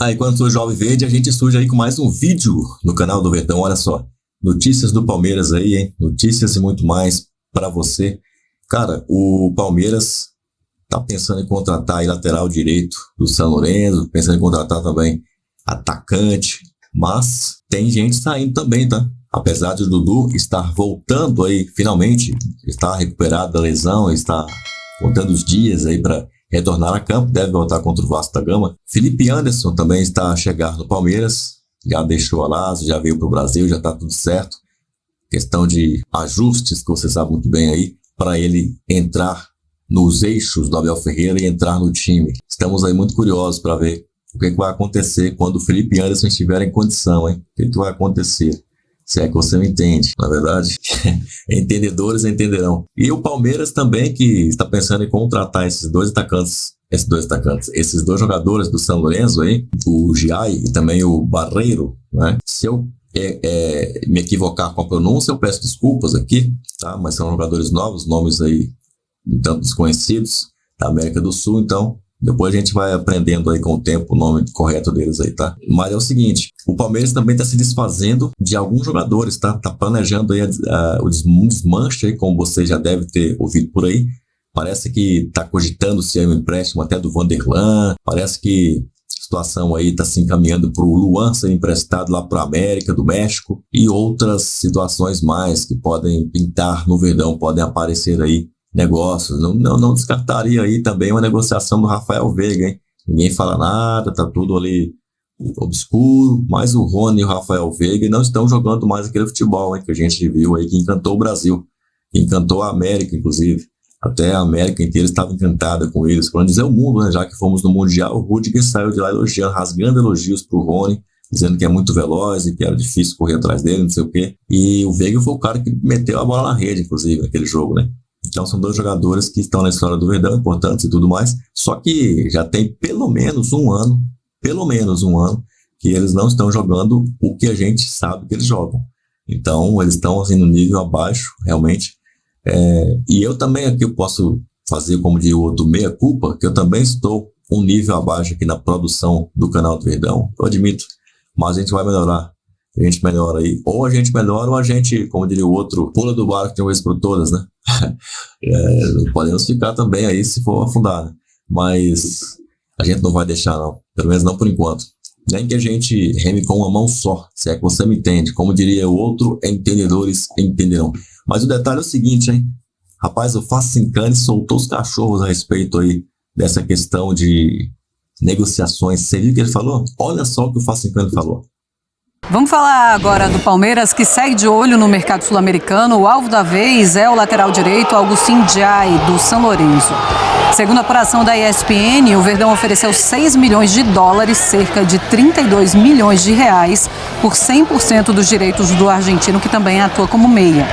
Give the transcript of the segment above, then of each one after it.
Aí, quando surge o Alviverde, a gente surge aí com mais um vídeo no canal do Verdão. Olha só, notícias do Palmeiras aí, hein? Notícias e muito mais para você. Cara, o Palmeiras tá pensando em contratar aí lateral direito do São Lourenço, pensando em contratar também atacante, mas tem gente saindo também, tá? Apesar de o Dudu estar voltando aí, finalmente, está recuperado da lesão, está contando os dias aí para retornar a campo, deve voltar contra o Vasco da Gama. Felipe Anderson também está a chegar no Palmeiras, já deixou a Lazio, já veio para o Brasil, já está tudo certo. Questão de ajustes, que você sabe muito bem aí, para ele entrar nos eixos do Abel Ferreira e entrar no time. Estamos aí muito curiosos para ver o que vai acontecer quando o Felipe Anderson estiver em condição, hein? O que vai acontecer? Se é que você me entende, na verdade, entendedores entenderão. E o Palmeiras também, que está pensando em contratar esses dois jogadores do São Lourenço aí, o Giai e também o Barreiro, né? Se eu me equivocar com a pronúncia, eu peço desculpas aqui, tá? Mas são jogadores novos, nomes aí um tanto desconhecidos da América do Sul, então depois a gente vai aprendendo aí com o tempo o nome correto deles aí, tá? Mas é o seguinte, o Palmeiras também tá se desfazendo de alguns jogadores, tá? Tá planejando aí um desmanche aí, como você já deve ter ouvido por aí. Parece que tá cogitando-se aí um empréstimo até do Vanderlan. Parece que a situação aí tá se encaminhando pro Luan ser emprestado lá pra América do México. E outras situações mais que podem pintar no Verdão, podem aparecer aí. Negócios, não descartaria aí também uma negociação do Rafael Veiga, hein? Ninguém fala nada, tá tudo ali obscuro, mas o Rony e o Rafael Veiga não estão jogando mais aquele futebol, hein, que a gente viu aí, que encantou o Brasil, que encantou a América, inclusive. Até a América inteira estava encantada com eles, para não dizer o mundo, né? Já que fomos no Mundial, o Rudiger saiu de lá elogiando, rasgando elogios pro Rony, dizendo que é muito veloz e que era difícil correr atrás dele, não sei o quê. E o Veiga foi o cara que meteu a bola na rede, inclusive, naquele jogo, né? Então são dois jogadores que estão na história do Verdão, importantes e tudo mais, só que já tem pelo menos um ano, que eles não estão jogando o que a gente sabe que eles jogam. Então eles estão assim no nível abaixo, realmente. E eu também aqui eu posso fazer, como diz o outro, meia-culpa, que eu também estou um nível abaixo aqui na produção do canal do Verdão, eu admito, mas a gente vai melhorar. A gente melhora aí, ou a gente melhora, ou a gente, como diria o outro, pula do barco de uma vez por todas, né? Podemos ficar também aí se for afundar, né? Mas a gente não vai deixar, não, pelo menos não por enquanto. Nem que a gente reme com uma mão só, se é que você me entende. Como diria o outro, entendedores entenderão. Mas o detalhe é o seguinte, hein? Rapaz, o Facincani soltou os cachorros a respeito aí dessa questão de negociações. Você viu o que ele falou? Olha só o que o Facincani falou. Vamos falar agora do Palmeiras, que segue de olho no mercado sul-americano. O alvo da vez é o lateral direito Augustin Giai, do São Lourenço. Segundo a apuração da ESPN, o Verdão ofereceu 6 milhões de dólares, cerca de 32 milhões de reais, por 100% dos direitos do argentino, que também atua como meia.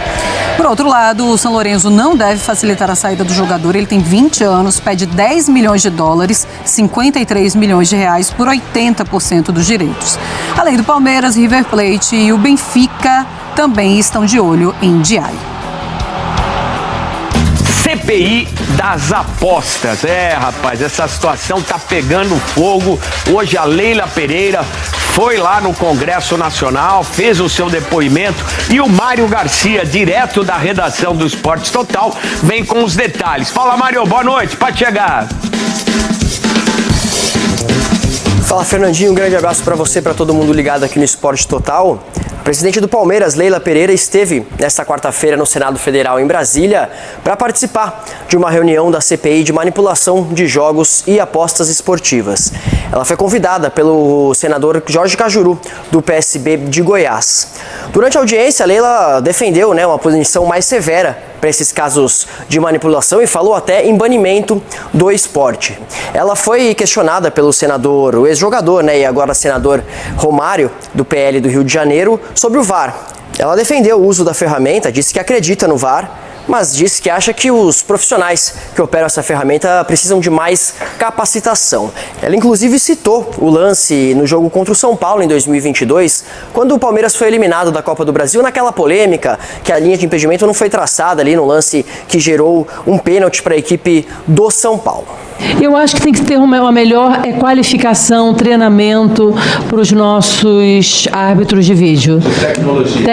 Por outro lado, o São Lourenço não deve facilitar a saída do jogador. Ele tem 20 anos, pede 10 milhões de dólares, 53 milhões de reais por 80% dos direitos. Além do Palmeiras, River Plate e o Benfica também estão de olho em Giai. CPI das apostas. Rapaz, essa situação tá pegando fogo. Hoje a Leila Pereira foi lá no Congresso Nacional, fez o seu depoimento e o Mário Garcia, direto da redação do Esportes Total, vem com os detalhes. Fala, Mário, boa noite, pode chegar. Fala, Fernandinho, um grande abraço para você, para todo mundo ligado aqui no Esporte Total. A presidente do Palmeiras, Leila Pereira, esteve nesta quarta-feira no Senado Federal em Brasília para participar de uma reunião da CPI de manipulação de jogos e apostas esportivas. Ela foi convidada pelo senador Jorge Cajuru, do PSB de Goiás. Durante a audiência, Leila defendeu uma posição mais severa para esses casos de manipulação e falou até em banimento do esporte. Ela foi questionada pelo senador, o ex-jogador, e agora senador Romário, do PL do Rio de Janeiro, sobre o VAR. Ela defendeu o uso da ferramenta, disse que acredita no VAR, mas disse que acha que os profissionais que operam essa ferramenta precisam de mais capacitação. Ela inclusive citou o lance no jogo contra o São Paulo em 2022, quando o Palmeiras foi eliminado da Copa do Brasil, naquela polêmica que a linha de impedimento não foi traçada ali no lance que gerou um pênalti para a equipe do São Paulo. Eu acho que tem que ter uma melhor qualificação, treinamento para os nossos árbitros de vídeo. De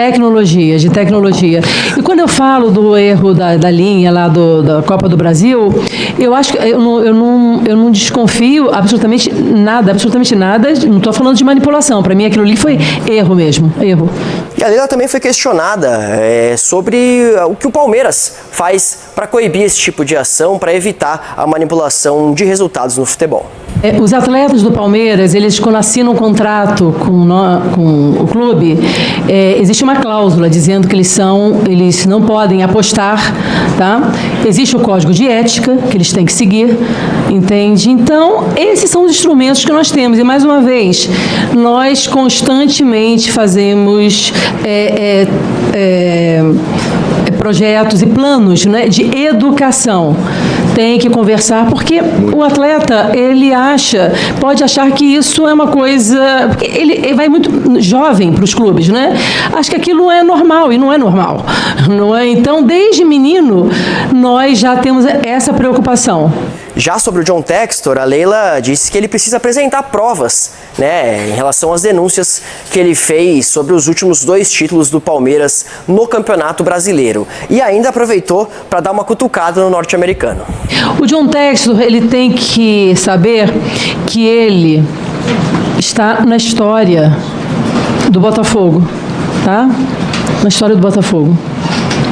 tecnologia. E quando eu falo do erro da linha lá da Copa do Brasil, eu acho que eu não desconfio absolutamente nada, não estou falando de manipulação. Para mim aquilo ali foi erro mesmo, erro. E a Leila também foi questionada sobre o que o Palmeiras faz para coibir esse tipo de ação, para evitar a manipulação de resultados no futebol. Os atletas do Palmeiras, eles quando assinam um contrato com o clube, existe uma cláusula dizendo que eles não podem apostar, tá? Existe o código de ética que eles têm que seguir, entende? Então, esses são os instrumentos que nós temos. E, mais uma vez, nós constantemente fazemos projetos e planos, né, de educação. Tem que conversar, porque o atleta, ele pode achar que isso é uma coisa... Porque ele vai muito jovem para os clubes, né? Acho que aquilo é normal, e não é normal. Não é? Então, desde menino, nós já temos essa preocupação. Já sobre o John Textor, a Leila disse que ele precisa apresentar provas, né, em relação às denúncias que ele fez sobre os últimos 2 títulos do Palmeiras no Campeonato Brasileiro. E ainda aproveitou para dar uma cutucada no norte-americano. O John Textor, ele tem que saber que ele está na história do Botafogo, tá? Na história do Botafogo.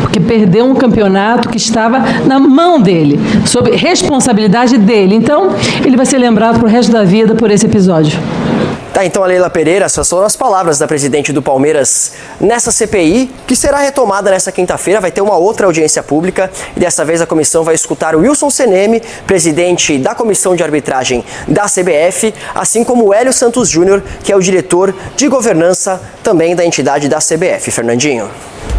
Porque perdeu um campeonato que estava na mão dele, sob responsabilidade dele. Então, ele vai ser lembrado pro resto da vida por esse episódio. Tá, então a Leila Pereira, essas foram as palavras da presidente do Palmeiras nessa CPI, que será retomada nessa quinta-feira. Vai ter uma outra audiência pública e dessa vez a comissão vai escutar o Wilson Cenemi, presidente da comissão de arbitragem da CBF, assim como o Hélio Santos Júnior, que é o diretor de governança também da entidade da CBF. Fernandinho.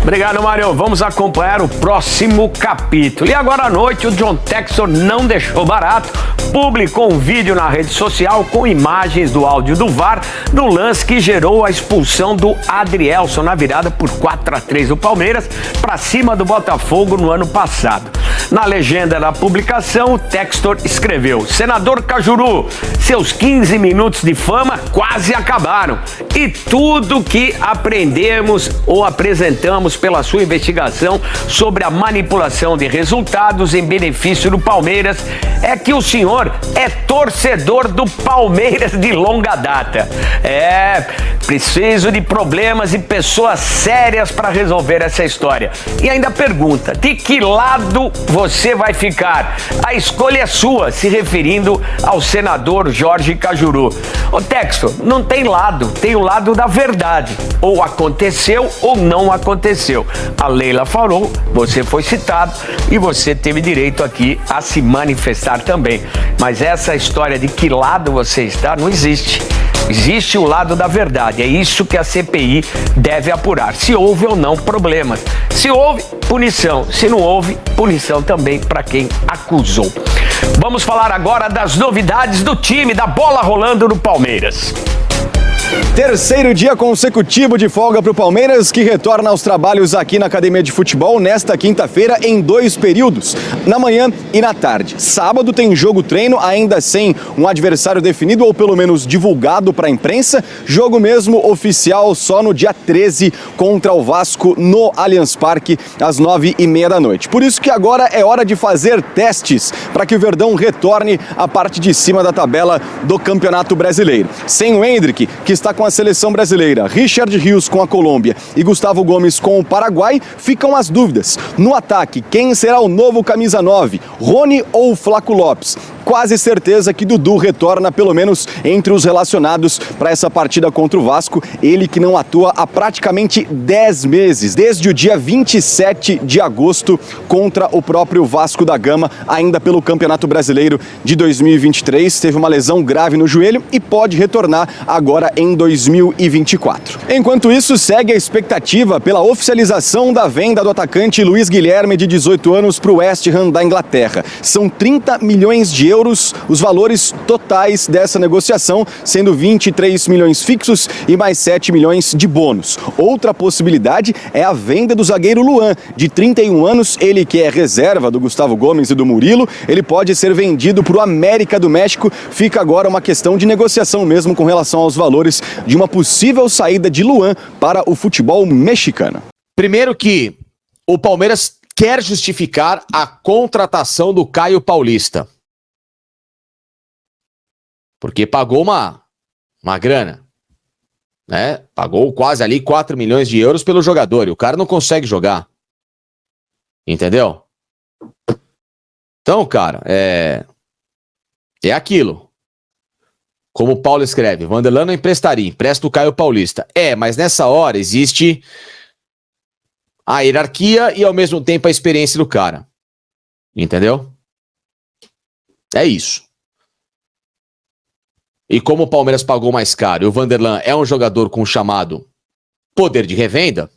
Obrigado, Mário. Vamos acompanhar o próximo capítulo. E agora à noite, o John Textor não deixou barato. Publicou um vídeo na rede social com imagens do áudio do VAR no lance que gerou a expulsão do Adrielson na virada por 4-3 do Palmeiras para cima do Botafogo no ano passado. Na legenda da publicação, o Textor escreveu: Senador Cajuru, seus 15 minutos de fama quase acabaram. E tudo que aprendemos ou apresentamos pela sua investigação sobre a manipulação de resultados em benefício do Palmeiras é que o senhor é torcedor do Palmeiras de longa data. Preciso de problemas e pessoas sérias para resolver essa história. E ainda pergunta, de que lado você vai ficar? A escolha é sua, se referindo ao senador Jorge Cajuru. Ô Textor, não tem lado, tem o lado da verdade. Ou aconteceu ou não aconteceu. A Leila falou, você foi citado e você teve direito aqui a se manifestar também. Mas essa história de que lado você está não existe. Existe o lado da verdade, é isso que a CPI deve apurar, se houve ou não problemas. Se houve, punição. Se não houve, punição também para quem acusou. Vamos falar agora das novidades do time, da bola rolando no Palmeiras. Terceiro dia consecutivo de folga para o Palmeiras, que retorna aos trabalhos aqui na Academia de Futebol nesta quinta-feira em 2 períodos, na manhã e na tarde. Sábado tem jogo-treino, ainda sem um adversário definido ou pelo menos divulgado para a imprensa. Jogo mesmo oficial só no dia 13 contra o Vasco no Allianz Parque às 9h30 da noite. Por isso que agora é hora de fazer testes para que o Verdão retorne à parte de cima da tabela do Campeonato Brasileiro. Sem o Endrick, que está com a seleção brasileira, Richard Rios com a Colômbia e Gustavo Gomes com o Paraguai, ficam as dúvidas. No ataque, quem será o novo camisa 9? Rony ou Flaco Lopes? Quase certeza que Dudu retorna, pelo menos entre os relacionados para essa partida contra o Vasco. Ele que não atua há praticamente 10 meses, desde o dia 27 de agosto contra o próprio Vasco da Gama, ainda pelo Campeonato Brasileiro de 2023. Teve uma lesão grave no joelho e pode retornar agora em em 2024. Enquanto isso, segue a expectativa pela oficialização da venda do atacante Luiz Guilherme, de 18 anos, para o West Ham da Inglaterra. São 30 milhões de euros os valores totais dessa negociação, sendo 23 milhões fixos e mais 7 milhões de bônus. Outra possibilidade é a venda do zagueiro Luan, de 31 anos, ele que é reserva do Gustavo Gomes e do Murilo. Ele pode ser vendido para o América do México. Fica agora uma questão de negociação mesmo com relação aos valores de uma possível saída de Luan para o futebol mexicano. Primeiro que o Palmeiras quer justificar a contratação do Caio Paulista. Porque pagou uma grana, né? Pagou quase ali 4 milhões de euros pelo jogador e o cara não consegue jogar. Entendeu? Então, cara, é aquilo. Como o Paulo escreve, Vanderlan não emprestaria, empresta o Caio Paulista. Mas nessa hora existe a hierarquia e ao mesmo tempo a experiência do cara. Entendeu? É isso. E como o Palmeiras pagou mais caro e o Vanderlan é um jogador com chamado poder de revenda,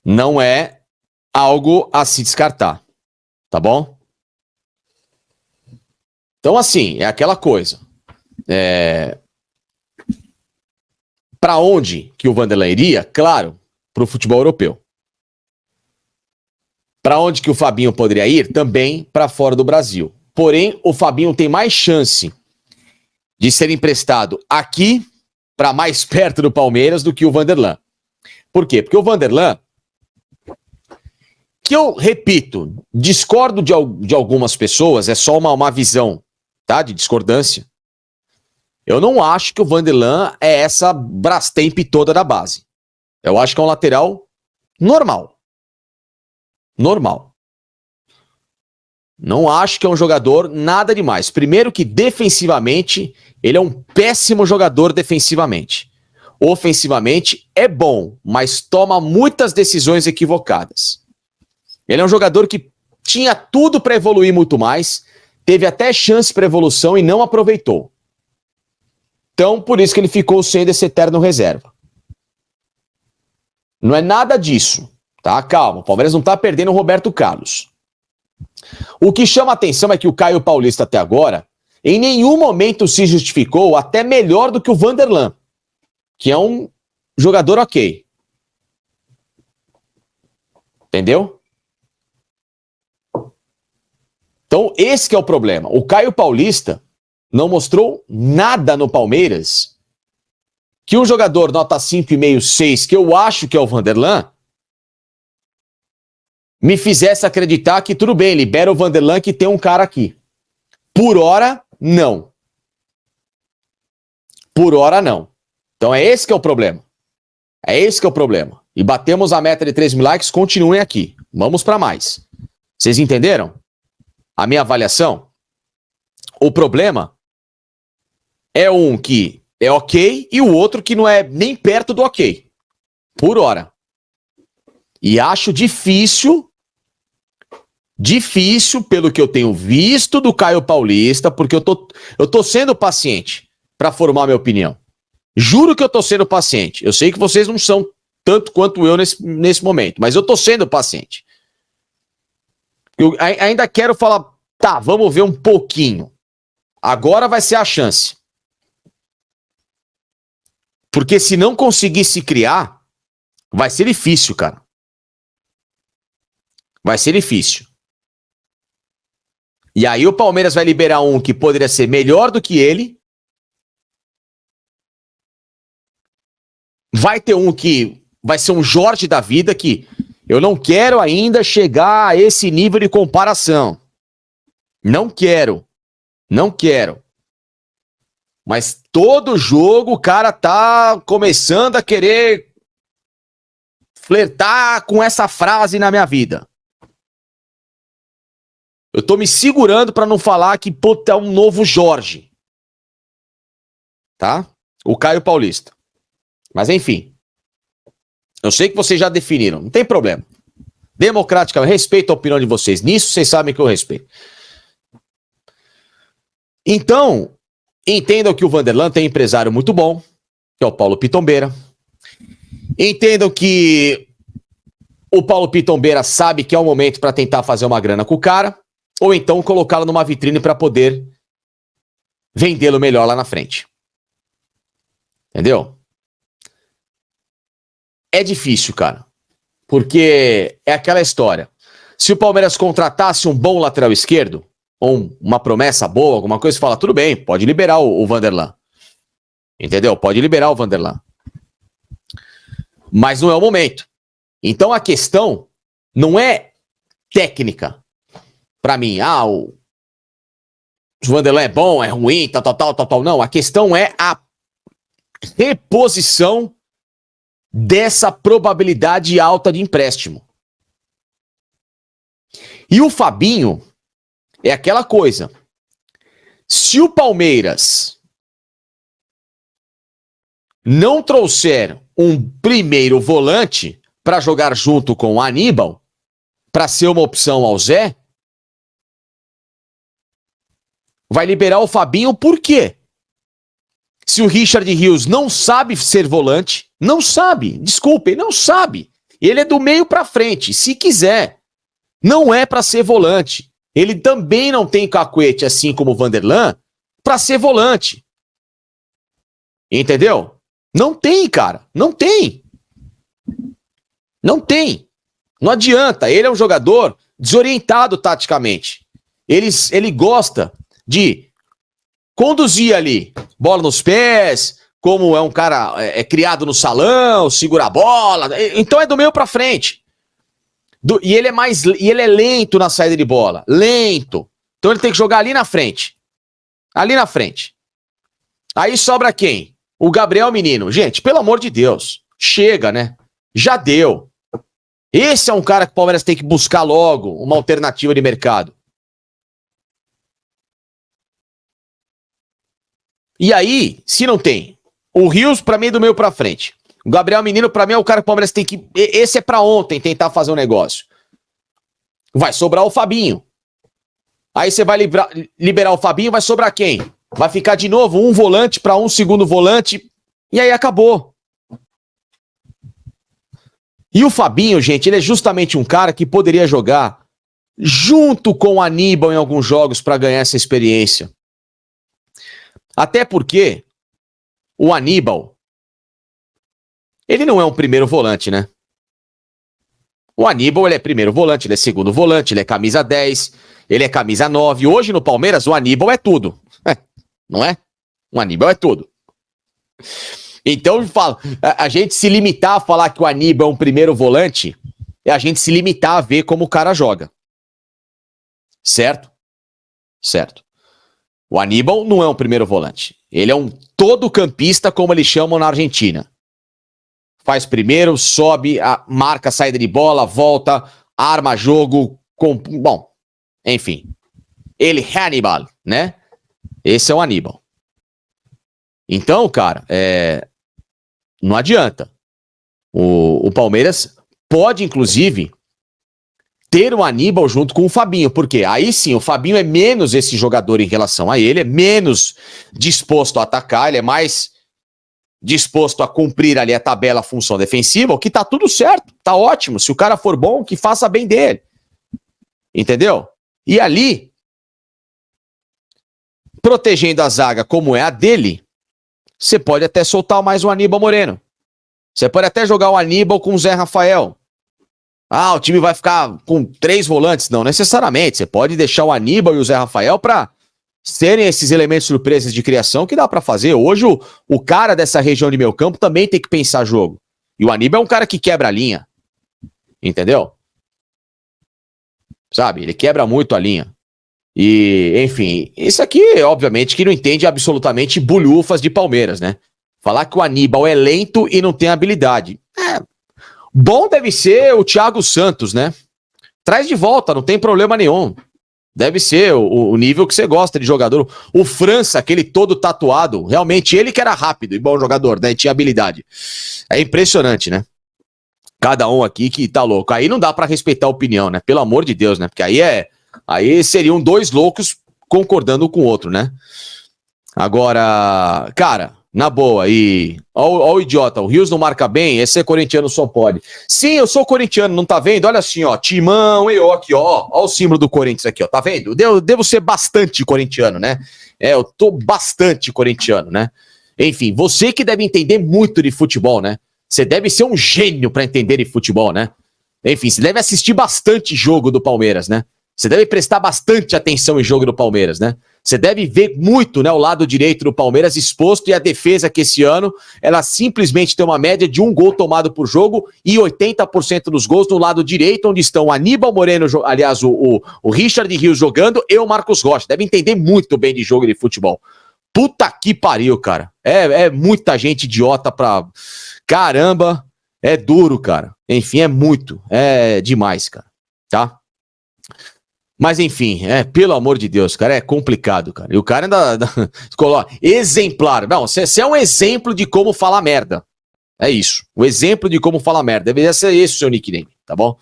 não é algo a se descartar. Tá bom? Então, assim, é aquela coisa. Para onde que o Vanderlan iria? Claro, para o futebol europeu. Para onde que o Fabinho poderia ir? Também para fora do Brasil. Porém, o Fabinho tem mais chance de ser emprestado aqui, para mais perto do Palmeiras, do que o Vanderlan. Por quê? Porque o Vanderlan, que eu repito, discordo de algumas pessoas, é só uma visão, tá, de discordância. Eu não acho que o Vanderlan é essa Brastemp toda da base. Eu acho que é um lateral normal. Normal. Não acho que é um jogador nada demais. Primeiro que defensivamente, ele é um péssimo jogador defensivamente. Ofensivamente é bom, mas toma muitas decisões equivocadas. Ele é um jogador que tinha tudo para evoluir muito mais, teve até chance para evolução e não aproveitou. Então, por isso que ele ficou sendo esse eterno reserva. Não é nada disso, tá? Calma, o Palmeiras não tá perdendo o Roberto Carlos. O que chama a atenção é que o Caio Paulista até agora, em nenhum momento se justificou até melhor do que o Vanderlan, que é um jogador ok. Entendeu? Então, esse que é o problema. O Caio Paulista não mostrou nada no Palmeiras que um jogador nota 5,5, 6, que eu acho que é o Vanderlan, me fizesse acreditar que tudo bem, libera o Vanderlan que tem um cara aqui. Por hora, não. Por hora, não. Então é esse que é o problema. É esse que é o problema. E batemos a meta de 3 mil likes, continuem aqui. Vamos para mais. Vocês entenderam a minha avaliação? O problema é um que é ok e o outro que não é nem perto do ok. Por hora. E acho difícil, pelo que eu tenho visto do Caio Paulista, porque eu tô sendo paciente para formar minha opinião. Juro que eu tô sendo paciente. Eu sei que vocês não são tanto quanto eu nesse momento, mas eu tô sendo paciente. Eu ainda quero falar, tá, vamos ver um pouquinho. Agora vai ser a chance. Porque se não conseguir se criar, vai ser difícil, cara. Vai ser difícil. E aí o Palmeiras vai liberar um que poderia ser melhor do que ele. Vai ter um que vai ser um Jorge da vida, que eu não quero ainda chegar a esse nível de comparação. Não quero. Não quero. Mas todo jogo o cara tá começando a querer flertar com essa frase na minha vida. Eu tô me segurando pra não falar que, puta, é um novo Jorge. Tá? O Caio Paulista. Mas enfim. Eu sei que vocês já definiram. Não tem problema. Democraticamente, respeito a opinião de vocês. Nisso vocês sabem que eu respeito. Então, Entendam que o Vanderlan tem um empresário muito bom, que é o Paulo Pitombeira. Entendam que o Paulo Pitombeira sabe que é o momento para tentar fazer uma grana com o cara, ou então colocá-lo numa vitrine para poder vendê-lo melhor lá na frente. Entendeu? É difícil, cara. Porque é aquela história. Se o Palmeiras contratasse um bom lateral esquerdo, ou uma promessa boa, alguma coisa, fala, tudo bem, pode liberar o Vanderlan. Entendeu? Pode liberar o Vanderlan. Mas não é o momento. Então a questão não é técnica. Pra mim, o Vanderlan é bom, é ruim, tal. Não, a questão é a reposição dessa probabilidade alta de empréstimo. E o Fabinho é aquela coisa. Se o Palmeiras não trouxer um primeiro volante para jogar junto com o Aníbal, para ser uma opção ao Zé, vai liberar o Fabinho por quê? Se o Richard Rios não sabe ser volante, não sabe, desculpe, não sabe. Ele é do meio para frente, se quiser. Não é para ser volante. Ele também não tem cacuete, assim como o Vanderlan, para ser volante. Entendeu? Não tem, cara. Não tem. Não tem. Não adianta. Ele é um jogador desorientado taticamente. Ele gosta de conduzir ali, bola nos pés, como é um cara criado no salão, segura a bola. Então é do meio pra frente. E ele é lento na saída de bola. Lento. Então ele tem que jogar ali na frente. Ali na frente. Aí sobra quem? O Gabriel Menino. Gente, pelo amor de Deus. Chega, né? Já deu. Esse é um cara que o Palmeiras tem que buscar logo uma alternativa de mercado. E aí, se não tem, o Rios pra mim é do meio pra frente. O Gabriel Menino pra mim é o cara que o Palmeiras tem que... Esse é pra ontem tentar fazer um negócio. Vai sobrar o Fabinho. Aí você vai liberar o Fabinho, vai sobrar quem? Vai ficar de novo um volante pra um segundo volante. E aí acabou. E o Fabinho, gente, ele é justamente um cara que poderia jogar junto com o Aníbal em alguns jogos pra ganhar essa experiência. Até porque o Aníbal, ele não é um primeiro volante, né? O Aníbal, ele é primeiro volante, ele é segundo volante, ele é camisa 10, ele é camisa 9. Hoje no Palmeiras, o Aníbal é tudo. Não é? O Aníbal é tudo. Então, eu falo, a gente se limitar a falar que o Aníbal é um primeiro volante, é a gente se limitar a ver como o cara joga. Certo? Certo. O Aníbal não é um primeiro volante. Ele é um todo-campista, como eles chamam na Argentina. Faz primeiro, sobe, marca a saída de bola, volta, arma jogo. Bom, enfim. Ele é Hannibal, né? Esse é o Aníbal. Então, cara, não adianta. O Palmeiras pode, inclusive, ter o Aníbal junto com o Fabinho, porque aí sim, o Fabinho é menos esse jogador em relação a ele, é menos disposto a atacar, ele é mais disposto a cumprir ali a tabela, a função defensiva, o que tá tudo certo, tá ótimo. Se o cara for bom, que faça bem dele. Entendeu? E ali, protegendo a zaga como é a dele, você pode até soltar mais o Aníbal Moreno. Você pode até jogar o Aníbal com o Zé Rafael. O time vai ficar com 3 volantes. Não necessariamente. Você pode deixar o Aníbal e o Zé Rafael para serem esses elementos surpresas de criação que dá para fazer. Hoje o cara dessa região de meio campo também tem que pensar jogo. E o Aníbal é um cara que quebra a linha. Entendeu? Sabe? Ele quebra muito a linha. E, enfim, isso aqui, obviamente, que não entende absolutamente bulhufas de Palmeiras, né? Falar que o Aníbal é lento e não tem habilidade. Bom deve ser o Thiago Santos, né? Traz de volta, não tem problema nenhum. Deve ser o nível que você gosta de jogador. O França, aquele todo tatuado, realmente ele que era rápido e bom jogador, né? Tinha habilidade. É impressionante, né? Cada um aqui que tá louco. Aí não dá pra respeitar a opinião, né? Pelo amor de Deus, né? Porque aí seriam 2 loucos concordando com o outro, né? Agora, cara, na boa, e... Ó o idiota, o Rios não marca bem, esse é corintiano só pode. Sim, eu sou corintiano, não tá vendo? Olha assim, ó, Timão, eu aqui, ó o símbolo do Corinthians aqui, ó, tá vendo? Eu devo ser bastante corintiano, né? Eu tô bastante corintiano, né? Enfim, você que deve entender muito de futebol, né? Você deve ser um gênio pra entender de futebol, né? Enfim, você deve assistir bastante jogo do Palmeiras, né? Você deve prestar bastante atenção em jogo do Palmeiras, né? Você deve ver muito, né, o lado direito do Palmeiras exposto e a defesa que esse ano, ela simplesmente tem uma média de 1 gol tomado por jogo e 80% dos gols no lado direito, onde estão o Aníbal Moreno, aliás, o Richard Rios jogando e o Marcos Rocha. Deve entender muito bem de jogo e de futebol. Puta que pariu, cara. É muita gente idiota pra... Caramba, é duro, cara. Enfim, é demais, cara. Tá? Mas enfim, pelo amor de Deus, cara, é complicado, cara. E o cara ainda coloca exemplar. Não, você é um exemplo de como falar merda. É isso. O exemplo de como falar merda. Deveria ser esse o seu nickname, tá bom?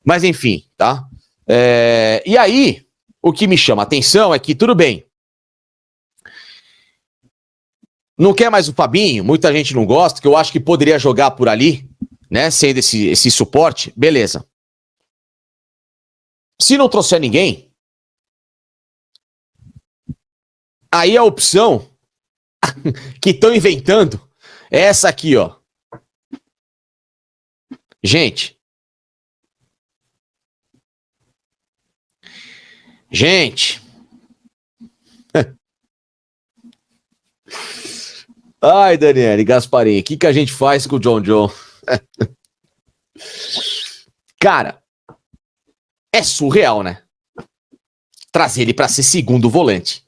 Mas enfim, tá? E aí, o que me chama a atenção é que, tudo bem. Não quer mais o Fabinho, muita gente não gosta, que eu acho que poderia jogar por ali, né? Sendo esse suporte, beleza. Se não trouxer ninguém, aí a opção que estão inventando é essa aqui, ó. Gente. Ai, Daniele, Gasparinho, o que a gente faz com o John? Cara, é surreal, né? Trazer ele para ser segundo volante.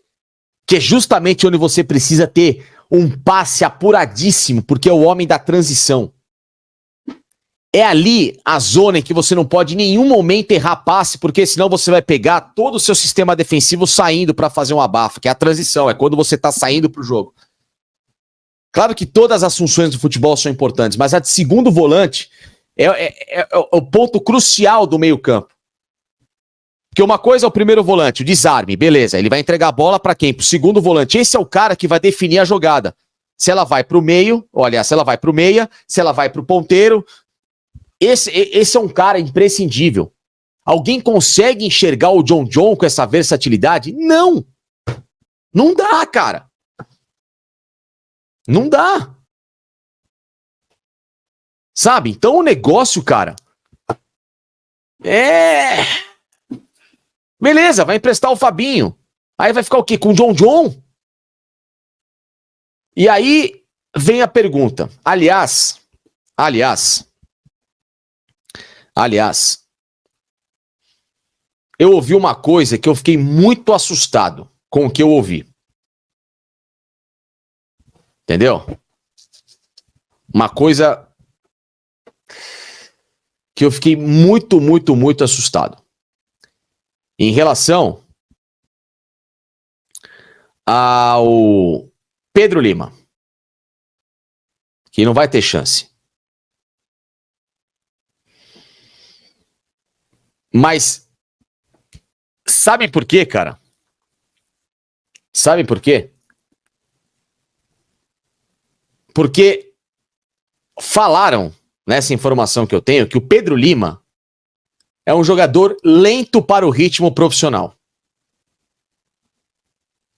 Que é justamente onde você precisa ter um passe apuradíssimo, porque é o homem da transição. É ali a zona em que você não pode em nenhum momento errar passe, porque senão você vai pegar todo o seu sistema defensivo saindo para fazer um abafa, que é a transição, é quando você tá saindo pro jogo. Claro que todas as funções do futebol são importantes, mas a de segundo volante é o ponto crucial do meio-campo. Porque uma coisa é o primeiro volante, o desarme, beleza, ele vai entregar a bola para quem? Pro segundo volante. Esse é o cara que vai definir a jogada. Se ela vai pro meio, olha, se ela vai pro meia, se ela vai pro ponteiro. Esse é um cara imprescindível. Alguém consegue enxergar o John com essa versatilidade? Não! Não dá, cara. Não dá. Sabe? Então o negócio, cara, beleza, vai emprestar o Fabinho. Aí vai ficar o quê? Com o John? E aí vem a pergunta. Aliás, eu ouvi uma coisa que eu fiquei muito assustado com o que eu ouvi. Entendeu? Uma coisa que eu fiquei muito assustado. Em relação ao Pedro Lima, que não vai ter chance. Mas sabe por quê, cara? Sabe por quê? Porque falaram, nessa informação que eu tenho, que o Pedro Lima é um jogador lento para o ritmo profissional.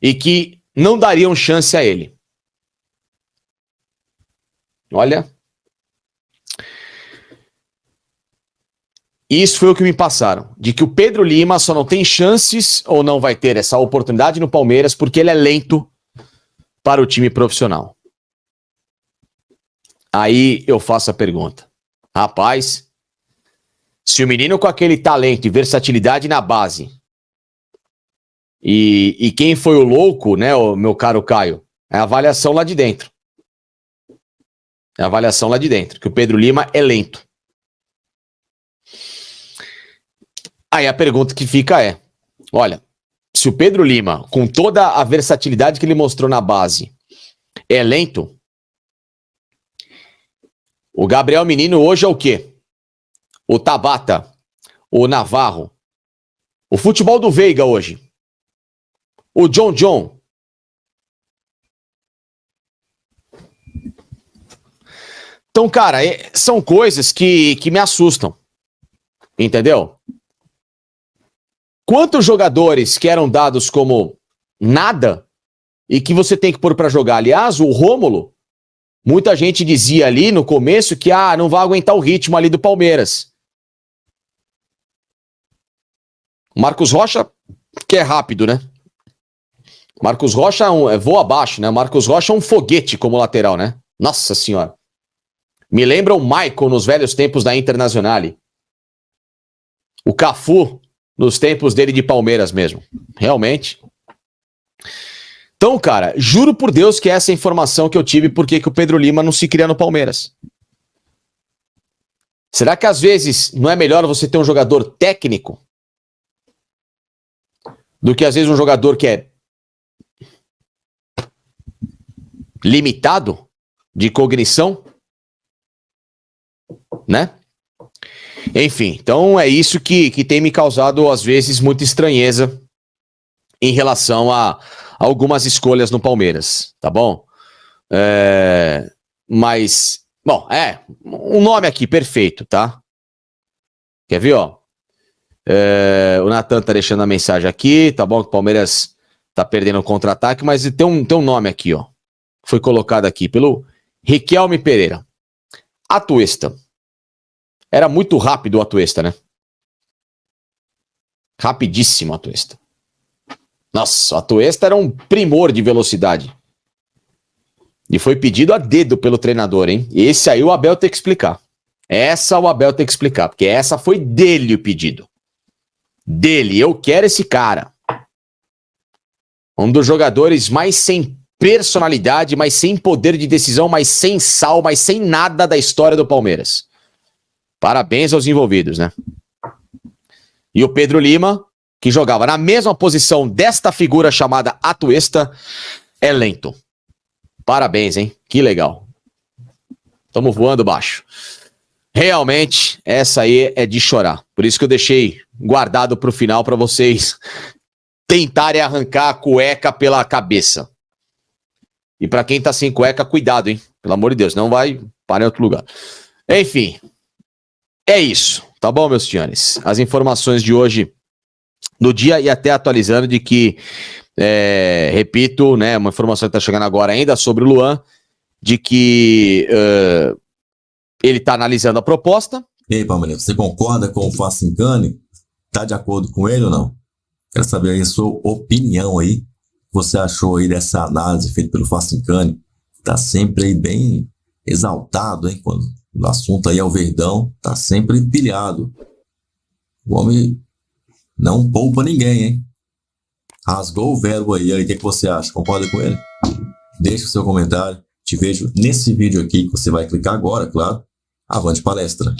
E que não dariam chance a ele. Olha. Isso foi o que me passaram. De que o Pedro Lima só não tem chances ou não vai ter essa oportunidade no Palmeiras porque ele é lento para o time profissional. Aí eu faço a pergunta. Rapaz, se o menino com aquele talento e versatilidade na base e quem foi o louco, né, o meu caro Caio, é a avaliação lá de dentro. É a avaliação lá de dentro, que o Pedro Lima é lento. Aí a pergunta que fica é, olha, se o Pedro Lima, com toda a versatilidade que ele mostrou na base, é lento, o Gabriel Menino hoje é o quê? O Tabata, o Navarro, o futebol do Veiga hoje, o John, Então, cara, são coisas que me assustam. Entendeu? Quantos jogadores que eram dados como nada e que você tem que pôr pra jogar? Aliás, o Rômulo, muita gente dizia ali no começo que não vai aguentar o ritmo ali do Palmeiras. O Marcos Rocha, que é rápido, né? Marcos Rocha voa abaixo, né? Marcos Rocha é um foguete como lateral, né? Nossa senhora. Me lembra o Michael nos velhos tempos da Internazionale. O Cafu nos tempos dele de Palmeiras mesmo. Realmente. Então, cara, juro por Deus que essa é a informação que eu tive porque que o Pedro Lima não se cria no Palmeiras. Será que às vezes não é melhor você ter um jogador técnico do que às vezes um jogador que é limitado de cognição? Né? Enfim, então é isso que tem me causado às vezes muita estranheza em relação a algumas escolhas no Palmeiras, tá bom? Mas, bom, um nome aqui perfeito, tá? Quer ver, ó? O Natan tá deixando a mensagem aqui, tá bom? Que o Palmeiras tá perdendo o contra-ataque, mas tem um nome aqui, ó. Foi colocado aqui pelo Riquelme Pereira. Atuesta. Era muito rápido o Atuesta, né? Rapidíssimo o Atuesta. Nossa, o Atuesta era um primor de velocidade. E foi pedido a dedo pelo treinador, hein? Esse aí o Abel tem que explicar. Essa o Abel tem que explicar, porque essa foi dele o pedido. Dele, eu quero esse cara. Um dos jogadores mais sem personalidade, mais sem poder de decisão, mais sem sal, mais sem nada da história do Palmeiras. Parabéns aos envolvidos, né? E o Pedro Lima, que jogava na mesma posição desta figura chamada Atuesta, é lento. Parabéns, hein? Que legal. Tamo voando baixo. Realmente, essa aí é de chorar. Por isso que eu deixei guardado pro final para vocês tentarem arrancar a cueca pela cabeça. E para quem tá sem cueca, cuidado, hein? Pelo amor de Deus, não vai parar em outro lugar. Enfim, é isso, tá bom, meus senhores? As informações de hoje, no dia e até atualizando de que, repito, né, uma informação que tá chegando agora ainda sobre o Luan, de que ele tá analisando a proposta. E aí, Palmeiras, você concorda com o Facincani? Tá de acordo com ele ou não? Quero saber aí a sua opinião aí. O que você achou aí dessa análise feita pelo Facincani? Tá sempre aí bem exaltado, hein? Quando o assunto aí é o Verdão, tá sempre pilhado. O homem não poupa ninguém, hein? Rasgou o verbo aí. O que você acha? Concorda com ele? Deixe o seu comentário. Te vejo nesse vídeo aqui que você vai clicar agora, claro. Avante palestra!